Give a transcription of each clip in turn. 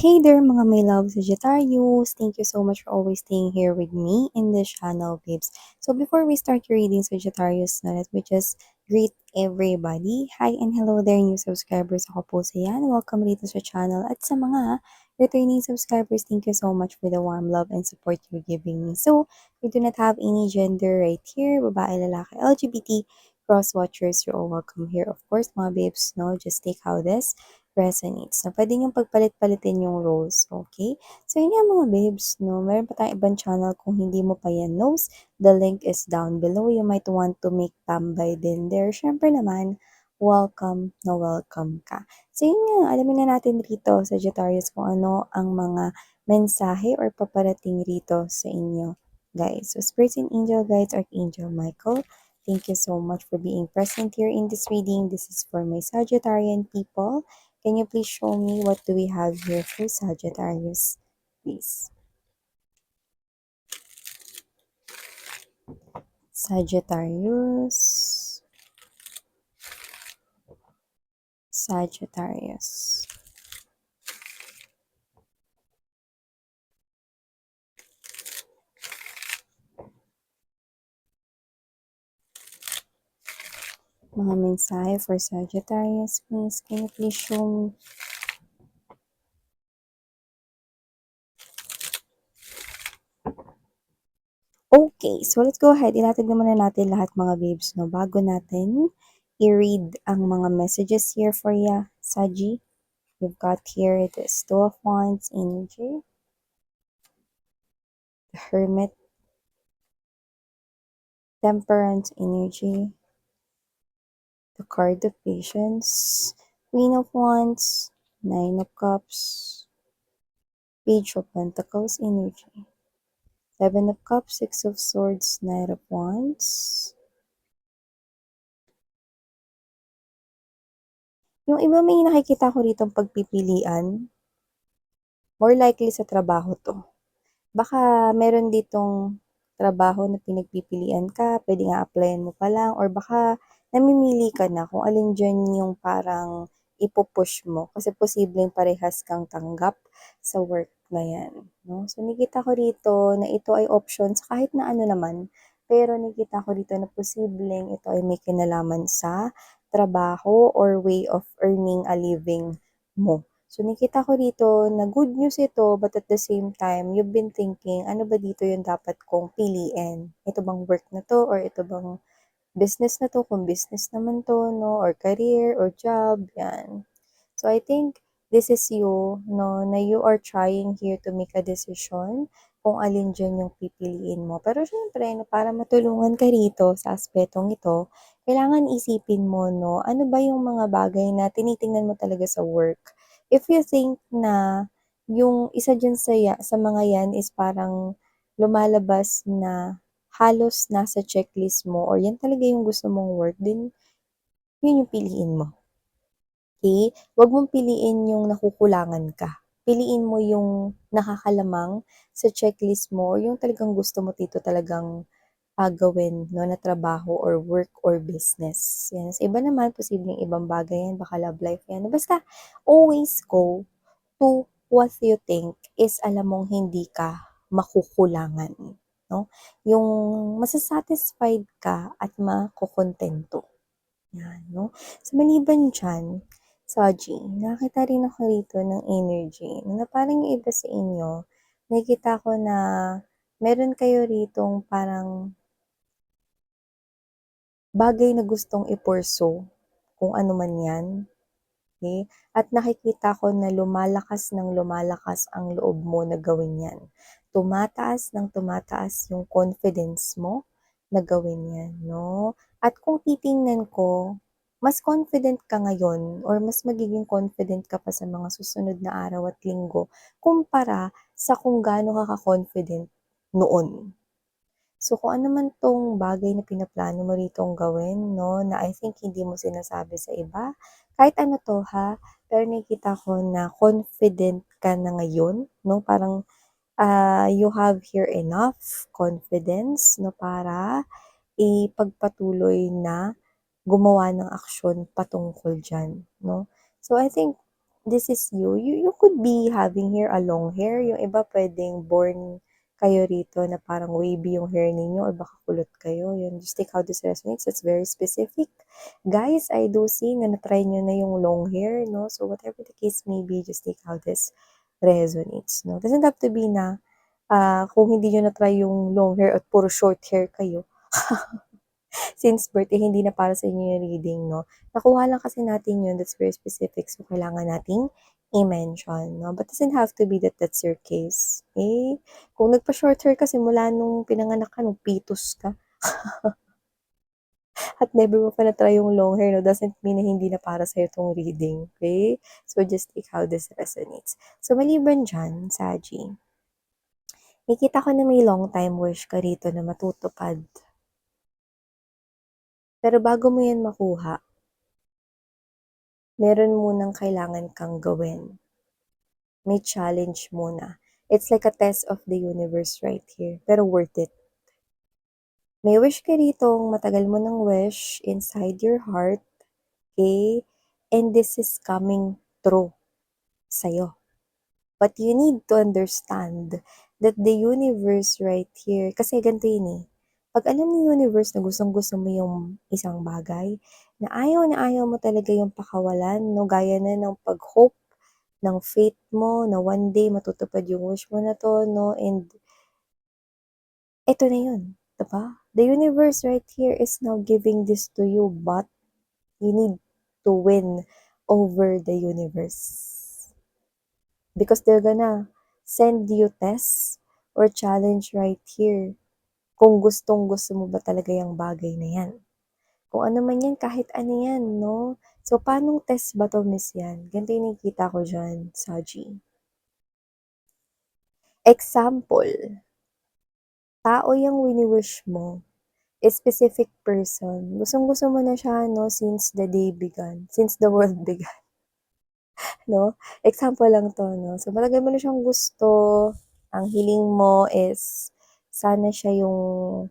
Hey there mga my love Sagittarius! Thank you so much for always staying here with me in this channel, babes. So before we start your reading, Sagittarius, let me just greet everybody. Hi and hello there new subscribers. Ako po si Yan. Welcome dito sa channel. At sa mga returning subscribers, thank you so much for the warm love and support you're giving me. So, we do not have any gender right here. Babae, lalaki, LGBT, cross-watchers, you're all welcome here. Of course, mga babes, no? Just take how this resonates. No? Pwede niyong pagpalit-palitin yung roles, okay? So, yun yung mga babes, no? Meron pa tayong ibang channel kung hindi mo pa yan knows. The link is down below. You might want to make tambay din there. Syempre naman, welcome na welcome ka. So, yun nga, alamin na natin rito, Sagittarius, kung ano ang mga mensahe or paparating rito sa inyo, guys. So, Spirits and Angel Guides, Archangel Michael, thank you so much for being present here in this reading. This is for my Sagittarian people. Can you please show me what do we have here for Sagittarius, please? Sagittarius. Sagittarius. Mga mensahe for Sagittarius, please. Can you please show me? Okay, so let's go ahead. Ilatag naman na natin lahat mga babes, no? Bago natin i-read ang mga messages here for ya, Saji. You've got here the Two of Wands energy, the Hermit, Temperance energy, the card of Patience, Queen of Wands, Nine of Cups, Page of Pentacles energy, Seven of Cups, Six of Swords, Knight of Wands. Yung iba may nakikita ko rito pagpipilian, more likely sa trabaho to. Baka meron ditong trabaho na pinagpipilian ka, pwede nga applyan mo pa lang, or baka namimili ka na kung alin dyan yung parang ipupush mo. Kasi posibleng parehas kang tanggap sa work na yan. No? So, nakita ko rito na ito ay options kahit na ano naman. Pero nakita ko rito na posibleng ito ay may kinalaman sa trabaho or way of earning a living mo. So, nakita ko dito na good news ito, but at the same time, you've been thinking, ano ba dito yung dapat kong piliin? Ito bang work na to, or ito bang business na to, kung business naman to, no, or career, or job, yan. So, I think this is you, no, na you are trying here to make a decision kung alin dyan yung pipiliin mo. Pero syempre, no, para matulungan ka rito sa aspetong ito, kailangan isipin mo, no, ano ba yung mga bagay na tinitingnan mo talaga sa work. If you think na yung isa dyan sa mga yan is parang lumalabas na halos nasa checklist mo or yan talaga yung gusto mong work, din yun yung piliin mo. Okay? Huwag mong piliin yung nakukulangan ka. Piliin mo yung nakakalamang sa checklist mo or yung talagang gusto mo dito talagang gawin, no, na trabaho or work or business. Yan. Sa iba naman, posibleng ibang bagay yan, baka love life yan. Basta, always go to what you think is alam mong hindi ka makukulangan. No? Yung masasatisfied ka at makukontento. Yan, no? So, maliban dyan, Saji, nakita rin ako rito ng energy na parang yung iba sa inyo, nakikita ko na meron kayo ritong parang bagay na gustong i-pursue, kung ano man yan. Okay? At nakikita ko na lumalakas ng lumalakas ang loob mo na gawin yan. Tumataas ng tumataas yung confidence mo na gawin yan, no? At kung titingnan ko, mas confident ka ngayon or mas magiging confident ka pa sa mga susunod na araw at linggo kumpara sa kung gaano ka ka-confident noon. So, kung ano man tong bagay na pinaplano mo ritong gawin, no, na I think hindi mo sinasabi sa iba, kahit ano to ha, pero nakikita ko na confident ka na ngayon, no, parang you have here enough confidence, no, para ipagpatuloy na gumawa ng aksyon patungkol dyan, no. So, I think this is you. You could be having here a long hair. Yung iba pwedeng born kayo rito na parang wavy yung hair ninyo or baka kulot kayo. Yun, just take how this resonates. It's very specific. Guys, I do see na na-try nyo na yung long hair, no? So whatever the case may be, just take how this resonates, no? Doesn't have to be na kung hindi nyo na-try yung long hair at puro short hair kayo, since birth, hindi na para sa inyo yung reading, no? Nakuha lang kasi natin yun, that's very specific, so kailangan nating i-mention, no? But doesn't have to be that that's your case, okay? Kung nagpa-short hair ka simula nung pinanganak ka, nung fetus ka, at never mo pa na-try yung long hair, no? Doesn't mean na hindi na para sa'yo itong reading, okay? So just take how this resonates. So maliban dyan, Saji, nakita ko na may long time wish ka rito na matutupad. Pero bago mo yan makuha, meron munang kailangan kang gawin. May challenge muna. It's like a test of the universe right here, pero worth it. May wish ka ritong matagal mo ng wish inside your heart, okay? And this is coming true sa'yo. But you need to understand that the universe right here, kasi ganito yun eh, pag alam ni universe na gustong-gusto mo yung isang bagay, na ayaw mo talaga yung pakawalan, no? Gaya na ng pag-hope, ng faith mo, na one day matutupad yung wish mo na to, no? And eto na yun, diba? The universe right here is now giving this to you, but you need to win over the universe. Because they're gonna send you tests or challenge right here kung gustong-gusto mo ba talaga yung bagay na yan. Kung ano man yan, kahit ano yan, no? So, paanong test ba to, miss yan? Ganito yung nakikita ko dyan, Saji. Example, tao yung wini-wish mo, a specific person. Gustong-gusto mo na siya, no, since the day began, since the world began, no? Example lang to, no? So, matagal mo na siyang gusto, ang hiling mo is, sana siya yung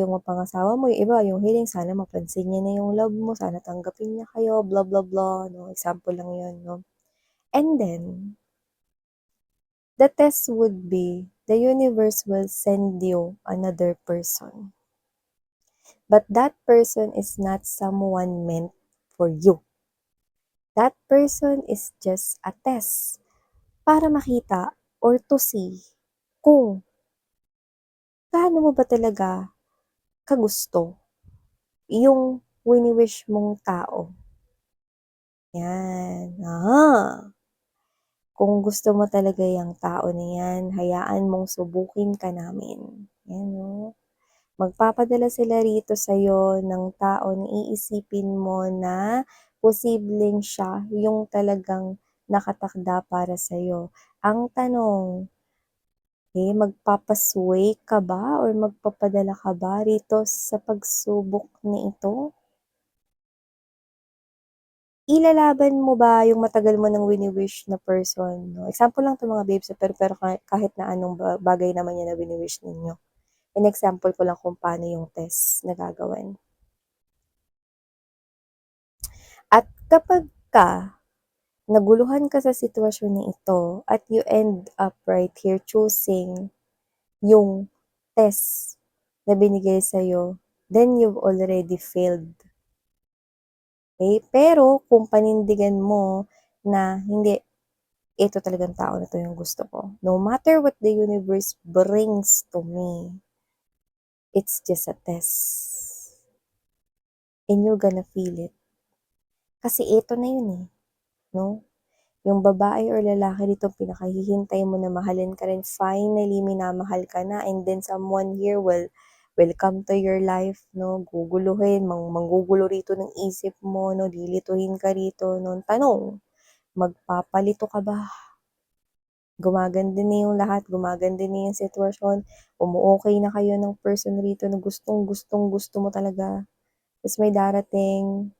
mapangasawa mo. Yung iba, yung hiling, sana mapansin niya na yung love mo, sana tanggapin niya kayo, blah, blah, blah, no? Example lang yun, no? And then, the test would be, the universe will send you another person. But that person is not someone meant for you. That person is just a test para makita or to see kung gaano mo ba talaga kagusto yung wini-wish mong tao. Yan. Kung gusto mo talaga yung tao na yan, hayaan mong subukin ka namin. Yan, no? Magpapadala sila rito sa'yo ng tao na iisipin mo na posibleng siya yung talagang nakatakda para sa'yo. Ang tanong, magpapasway ka ba or magpapadala ka ba rito sa pagsubok na ito? Ilalaban mo ba yung matagal mo ng wini-wish na person? No? Example lang 'to mga babes, pero kahit na anong bagay naman yan na wini-wish ninyo. An example ko lang kung paano yung test na gagawin. At kapag naguluhan ka sa sitwasyon na ito at you end up right here choosing yung test na binigay sa'yo, then you've already failed. Okay? Pero kung panindigan mo na hindi, ito talagang tao na to yung gusto ko. No matter what the universe brings to me, it's just a test. And you're gonna feel it. Kasi ito na yun eh. No? Yung babae or lalaki dito pinakahihintay mo na mahalin ka rin, finally minamahal ka na, and then someone here will come to your life, no? Guguluhin, manggugulo rito ng isip mo, no? Lilituhin ka rito, no? Tanong, magpapalito ka ba? Gumaganda na yung lahat, gumaganda na yung sitwasyon, umuokay na kayo ng person rito na gusto mo talaga. Tapos may darating,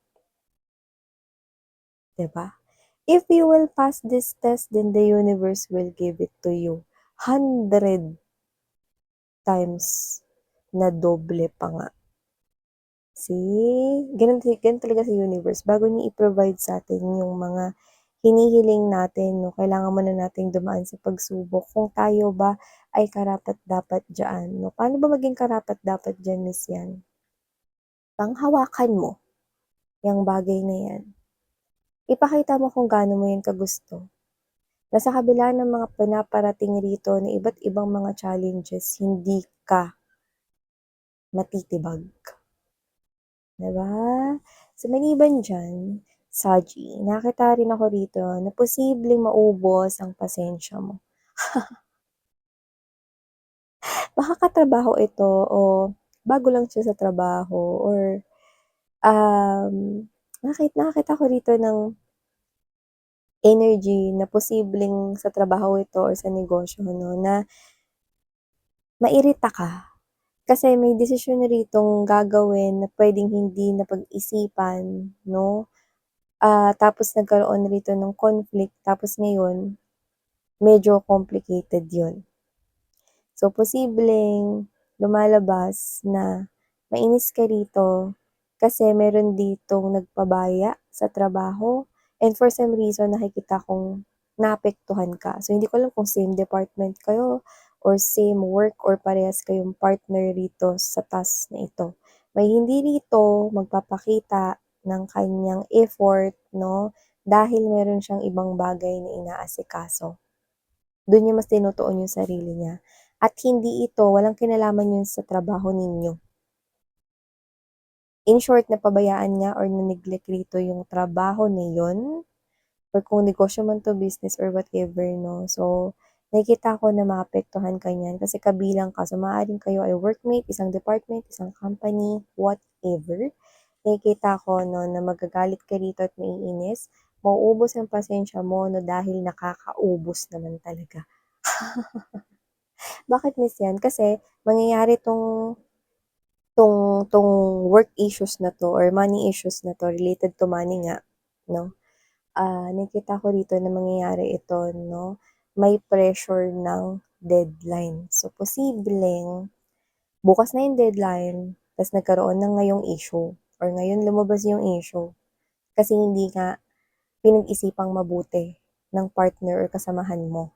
'di ba? If you will pass this test, then the universe will give it to you 100 times na doble pa nga. See? Ganun talaga sa universe. Bago niya i-provide sa atin yung mga hinihiling natin 'no, kailangan muna nating dumaan sa pagsubok kung tayo ba ay karapat-dapat diyaan 'no. Paano ba maging karapat-dapat diyan, Miss Yan? Panghawakan mo yang bagay na yan. Ipakita mo kung gaano mo yan kagusto, na sa kabila ng mga pinaparating rito na iba't ibang mga challenges, hindi ka matitibag, 'di ba? So, maliban diyan, Saji, nakita rin ako rito na posibleng maubos ang pasensya mo. Baka katrabaho ito o bago lang siya sa trabaho or, nakakita ko rito ng energy na posibleng sa trabaho ito or sa negosyo 'no, na mairita ka. Kasi may desisyon na ritong gagawin na puwedeng hindi napag-isipan 'no, tapos nagkaroon rito ng conflict tapos ngayon medyo complicated 'yun. So, posibleng lumalabas na mainis ka rito kasi meron ditong nagpabaya sa trabaho and for some reason nakikita kong naapektuhan ka. So, hindi ko alam kung same department kayo or same work or parehas kayong partner rito sa task na ito. May hindi rito magpapakita ng kanyang effort 'no, dahil meron siyang ibang bagay na inaasikaso. Dun niya mas tinutuon yung sarili niya at hindi ito walang kinalaman yun sa trabaho ninyo. In short, napabayaan niya or na-neglect rito yung trabaho na yun or kung negosyo man 'to, business or whatever 'no. So, nakikita ko na maapektuhan ka niyan kasi kabilang ka. So, maaaring kayo ay workmate, isang department, isang company, whatever. Nakikita ko 'no na magagalit ka rito at maiinis, mauubos ang pasensya mo 'no dahil nakakaubos naman talaga. Bakit Miss yan? Kasi mangyayari 'tong work issues na 'to or money issues na 'to, related to money nga 'no, nakikita ko rito na mangyayari ito 'no, may pressure ng deadline. So, posibleng bukas na yung deadline ta's nagkaroon ng ngayong issue or ngayon lumabas yung issue kasi hindi nga pinag-isipang mabuti ng partner or kasamahan mo,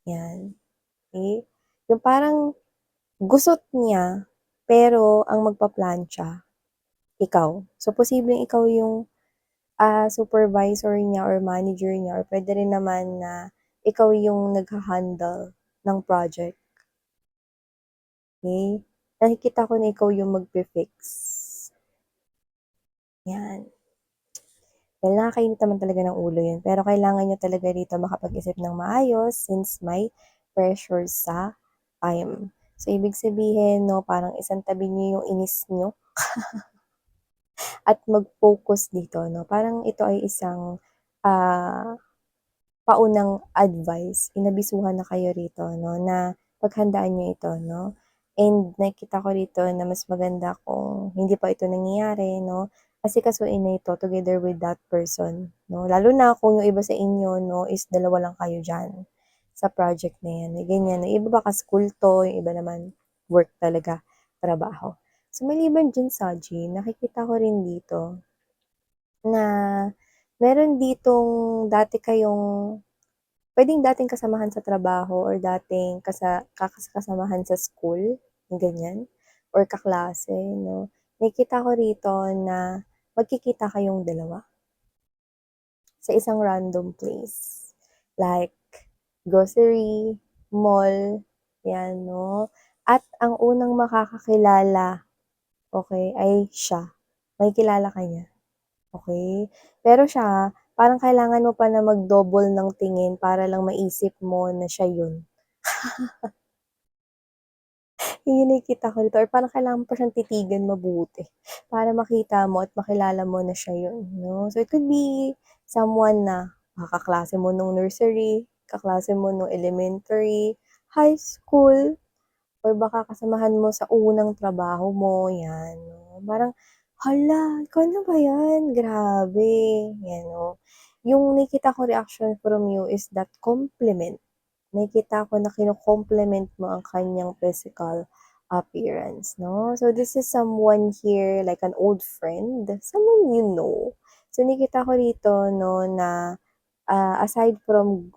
'yan. Okay? Yung parang gusot niya, pero ang magpaplantsa, ikaw. So, posibleng ikaw yung, supervisor niya or manager niya or puwede rin naman na ikaw yung nagha-handle ng project, okey? Nakikita ko na ikaw yung magfi-fix, 'yan. Well, nakakainit naman talaga ng ulo 'yun, pero kailangan niyo talaga rito makapag-isip ng maayos since may pressure sa time. So, ibig sabihin 'no, parang isantabi niyo yung inis niyo at mag-focus dito 'no. Parang ito ay isang, ah, paunang advice, inabisuhan na kayo rito 'no, na paghandaan niyo ito 'no. And nakikita ko rito na mas maganda kung hindi pa ito nangyayari 'no, asikasuhin na ito together with that person 'no. Lalo na kung yung iba sa inyo 'no is dalawa lang kayo diyan sa project na 'yan, na ganyan. Yung iba baka school 'to, yung iba naman work talaga, trabaho. So, maliban diyan Saji, nakikita ko rin dito na meron ditong dati kayong puwedeng dating kasamahan sa trabaho or dating kasamahan sa school, yung ganyan, or kaklase 'no. Nakikita ko rito na magkikita kayong dalawa sa isang random place, like grocery, mall, 'yan 'no. At ang unang makakakilala, okey, ay siya. Makikilala ka niya. Okey. Pero siya, parang kailangan mo pa na mag-double ng tingin para lang maisip mo na siya yun. Yun yung nakikita ko dito or parang kailangan mo pa siyang titigan mabuti para makita mo at makilala mo na siya yun 'no. So, it could be someone na kaklase mo nung nursery, kaklase mo nung elementary, high school, or baka kasamahan mo sa unang trabaho mo, 'yan 'no. Parang, "Hala, ikaw na ba 'yan? Grabe." 'Yan 'no. Yung nakikita ko reaction from you is that compliment. Nakikita ko na kino-compliment mo ang kanyang physical appearance 'no. So, this is someone here like an old friend, someone you know. So, nakikita ko rito 'no na aside from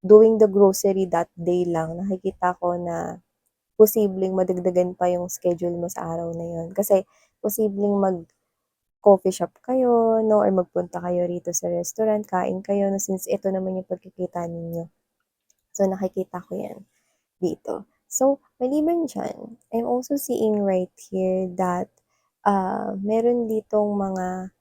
doing the grocery that day lang, nakikita ko na posibleng madagdagan pa yung schedule mo sa araw na yun. Kasi posibleng mag-coffee shop kayo, 'no, or magpunta kayo rito sa restaurant, kain kayo 'no, since ito naman yung pagkikita ninyo. So, nakikita ko 'yan dito. So, maliban diyan, I'm also seeing right here that, meron ditong mga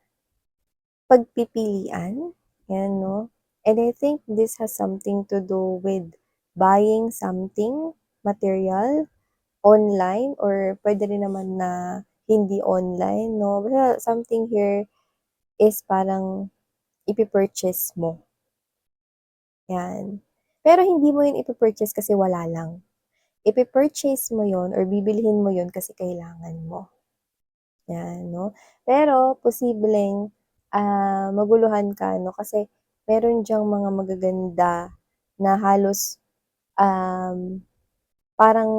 pagpipilian, 'yan 'no, and I think this has something to do with buying something, material, online or puwede rin naman na hindi online 'no, basta something here is parang ipe-purchase mo, 'yan. Pero hindi mo 'yun ipe-purchase kasi wala lang, ipe-purchase mo 'yun or bibilhin mo 'yun kasi kailangan mo. 'Yan 'no. Pero posibleng, maguluhan ka 'no, kasi meron diyang mga magaganda na halos, um, parang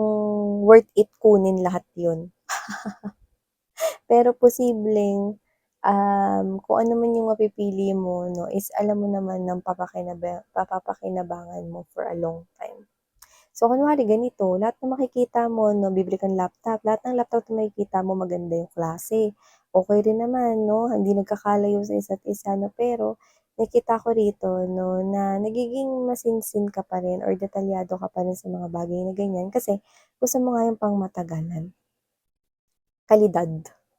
worth it kunin lahat 'yun. Pero posibleng, kung ano man yung mapipili mo 'no, is alam mo naman ng papapakinabangan mo for a long time. So, kunwari ganito, lahat ng makikita mo 'no, bibili kang laptop, lahat ng laptop na makikita mo maganda yung klase. Okey rin naman 'no, hindi nagkakalayo sa isa't isa 'no, pero nakikita ko rito 'no, na nagiging masinsin ka pa rin or detalyado ka pa rin sa mga bagay na ganyan kasi gusto mo nga yung pangmatagalan, kalidad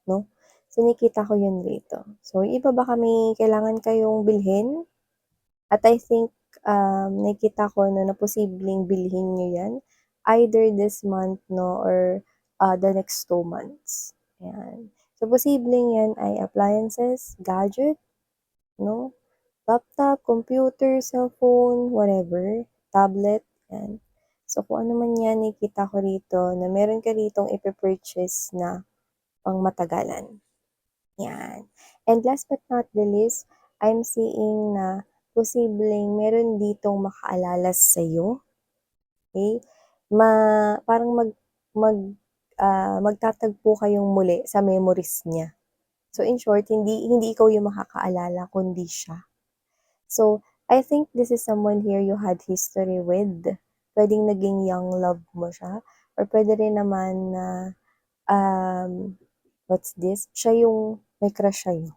'no. So, nakikita ko yun rito. So, yung iba baka may kailangan kayong bilhin at I think, nakikita ko 'no, na posibleng bilhin niyo 'yan either this month 'no or, the next 2 months, ayan. So, posibleng 'yan ay appliances, gadget 'no, laptop, computer, cellphone, whatever, tablet, 'yan. So, kung ano man 'yan nakikita ko rito na meron ka ritong ipe-purchase na pangmatagalan. 'Yan. And last but not the least, I'm seeing na posibleng meron ditong makaalala sa'yo, okey? Ma parang magtatagpo kayong muli sa memories niya. So, in short, hindi hindi ikaw yung makakaalala kundi siya. So, I think this is someone here you had history with. Puwedeng naging young love mo siya or puwede rin naman na, what's this, siya yung may crush sa'yo.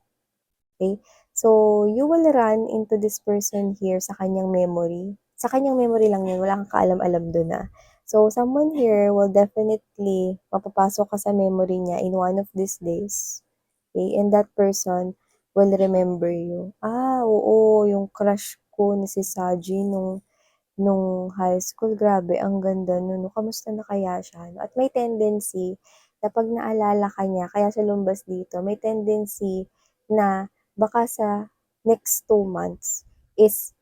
Okay, so, you will run into this person here sa kanyang memory. Sa kanyang memory lang 'yun, wala kang kaalam-alam dun, So, someone here will definitely mapapasok ka sa memory niya in one of these days, okay, and that person will remember you. Oo, yung crush ko na si Saji nung high school, grabe ang ganda nun 'no, kamusta na kaya siya 'no? At may tendency na 'pag naalala ka niya kaya siya lumabas dito, may tendency na baka sa next 2 months is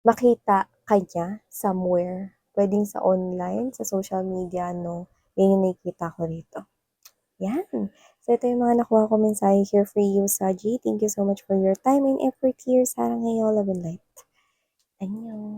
makita ka niya somewhere. Puwedeng sa online, sa social media 'no, 'yun yung nakikita ko rito, 'yan. So ito yung mga nakuha kong mensahe here for you, Saji. Thank you so much for your time and effort here. Sarang hayo, love and light. Annyeong.